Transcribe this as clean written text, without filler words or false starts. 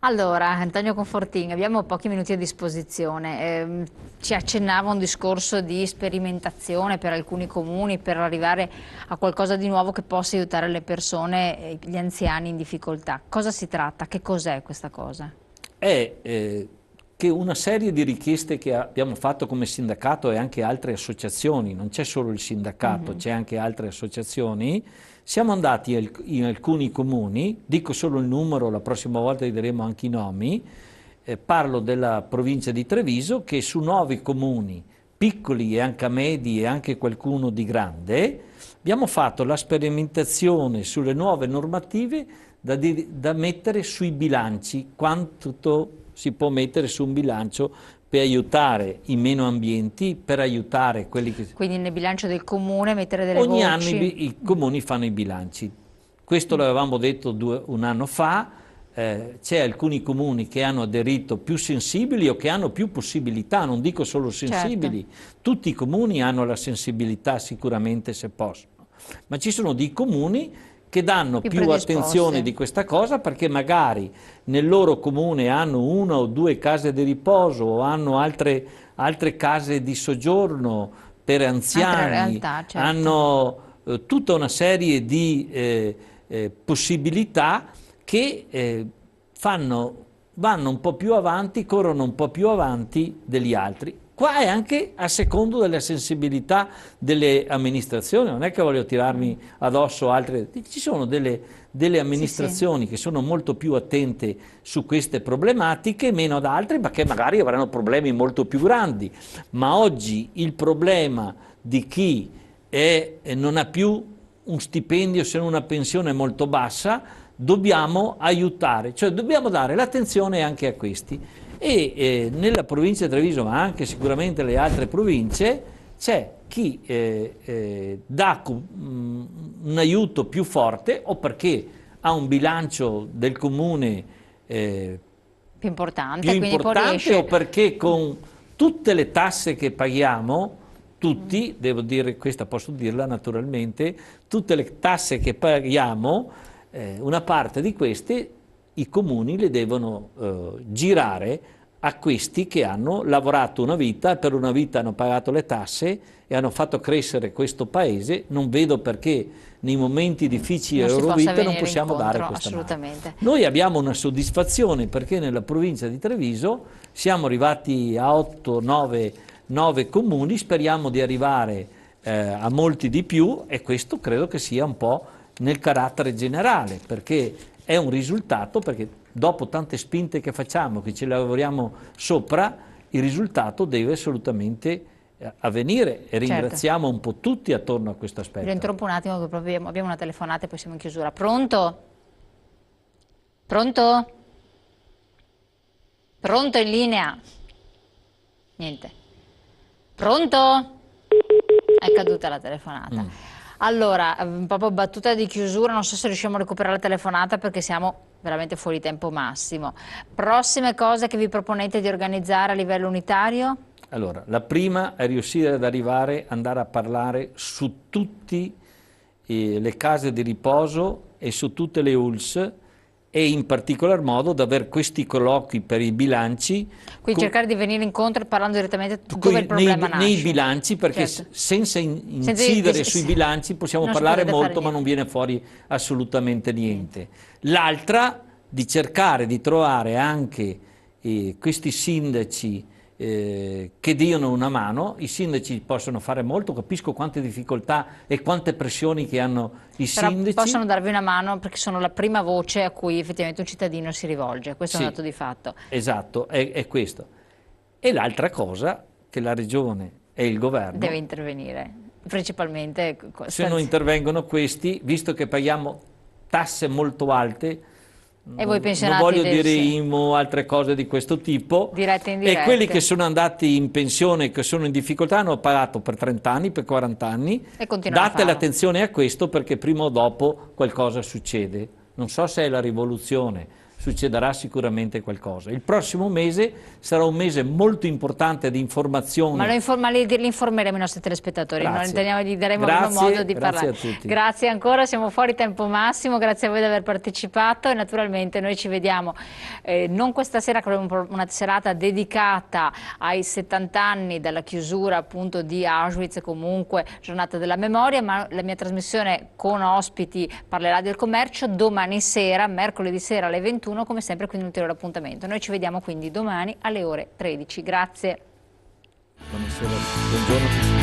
Allora, Antonio Confortini, abbiamo pochi minuti a disposizione. Ci accennava un discorso di sperimentazione per alcuni comuni per arrivare a qualcosa di nuovo che possa aiutare le persone, gli anziani in difficoltà. Cosa si tratta? Che cos'è questa cosa? È che una serie di richieste che abbiamo fatto come sindacato e anche altre associazioni, non c'è solo il sindacato, c'è anche altre associazioni, siamo andati in alcuni comuni, dico solo il numero, la prossima volta vi diremo anche i nomi, parlo della provincia di Treviso, che su 9 comuni, piccoli e anche medi e anche qualcuno di grande, abbiamo fatto la sperimentazione sulle nuove normative da mettere sui bilanci, quanto si può mettere su un bilancio per aiutare i meno ambienti, per aiutare quelli che... Quindi nel bilancio del comune mettere delle Ogni anno voci. i comuni fanno i bilanci. Questo l'avevamo detto un anno fa, c'è alcuni comuni che hanno aderito più sensibili o che hanno più possibilità, non dico solo sensibili, tutti i comuni hanno la sensibilità sicuramente se possono, ma ci sono dei comuni che danno più attenzione di questa cosa perché magari nel loro comune hanno 1 o 2 case di riposo o hanno altre case di soggiorno per anziani, hanno tutta una serie di possibilità che vanno un po' più avanti, corrono un po' più avanti degli altri. Qua è anche a secondo della sensibilità delle amministrazioni, non è che voglio tirarmi addosso altre, ci sono delle amministrazioni che sono molto più attente su queste problematiche, meno ad altre, ma che magari avranno problemi molto più grandi. Ma oggi il problema di chi non ha più un stipendio se non una pensione molto bassa, dobbiamo aiutare, cioè dobbiamo dare l'attenzione anche a questi. Nella provincia di Treviso, ma anche sicuramente nelle altre province, c'è chi dà un aiuto più forte o perché ha un bilancio del comune più importante o perché con tutte le tasse che paghiamo, tutti, devo dire, questa posso dirla naturalmente, tutte le tasse che paghiamo, una parte di queste i comuni le devono girare a questi che hanno lavorato una vita, per una vita hanno pagato le tasse e hanno fatto crescere questo paese. Non vedo perché nei momenti difficili della loro vita non possiamo dare questa mano. Noi abbiamo una soddisfazione perché nella provincia di Treviso siamo arrivati a 8-9 comuni, speriamo di arrivare a molti di più e questo credo che sia un po' nel carattere generale, perché è un risultato, perché dopo tante spinte che facciamo, che ci lavoriamo sopra, il risultato deve assolutamente avvenire e ringraziamo un po' tutti attorno a questo aspetto. Vi interrompo un attimo, che proprio abbiamo una telefonata e poi siamo in chiusura. Pronto? Pronto? Pronto in linea? Niente. Pronto? È caduta la telefonata. Allora, proprio battuta di chiusura, non so se riusciamo a recuperare la telefonata perché siamo veramente fuori tempo massimo. Prossime cose che vi proponete di organizzare a livello unitario? Allora, la prima è riuscire ad andare a parlare su tutte le case di riposo e su tutte le ULSS e in particolar modo da avere questi colloqui per i bilanci. Quindi cercare di venire incontro parlando direttamente dove il problema nasce. Nei bilanci, perché senza incidere sui bilanci possiamo parlare molto ma non viene fuori assolutamente niente. L'altra, di cercare di trovare anche questi sindaci che diano una mano. I sindaci possono fare molto, capisco quante difficoltà e quante pressioni che hanno i sindaci. Possono darvi una mano perché sono la prima voce a cui effettivamente un cittadino si rivolge, questo è un dato di fatto. Esatto, è questo. E l'altra cosa, che la Regione e il Governo deve intervenire, principalmente. Se non intervengono questi, visto che paghiamo tasse molto alte, e voi pensionati non voglio dire IMU o altre cose di questo tipo, dirette e indirette. E quelli che sono andati in pensione, che sono in difficoltà, hanno pagato per 30 anni, per 40 anni, date l'attenzione a questo perché prima o dopo qualcosa succede. Non so se è la rivoluzione succederà sicuramente qualcosa. Il prossimo mese sarà un mese molto importante di informazioni. Ma li informeremo i nostri telespettatori, gli daremo modo di parlare. A tutti. Grazie ancora, siamo fuori tempo massimo, grazie a voi di aver partecipato e naturalmente noi ci vediamo non questa sera, che avremo una serata dedicata ai 70 anni dalla chiusura appunto di Auschwitz, comunque giornata della memoria, ma la mia trasmissione con ospiti parlerà del commercio domani sera, mercoledì sera alle 21, come sempre, quindi un ulteriore appuntamento. Noi ci vediamo quindi domani alle ore 13. Grazie. Buonasera, buongiorno a tutti.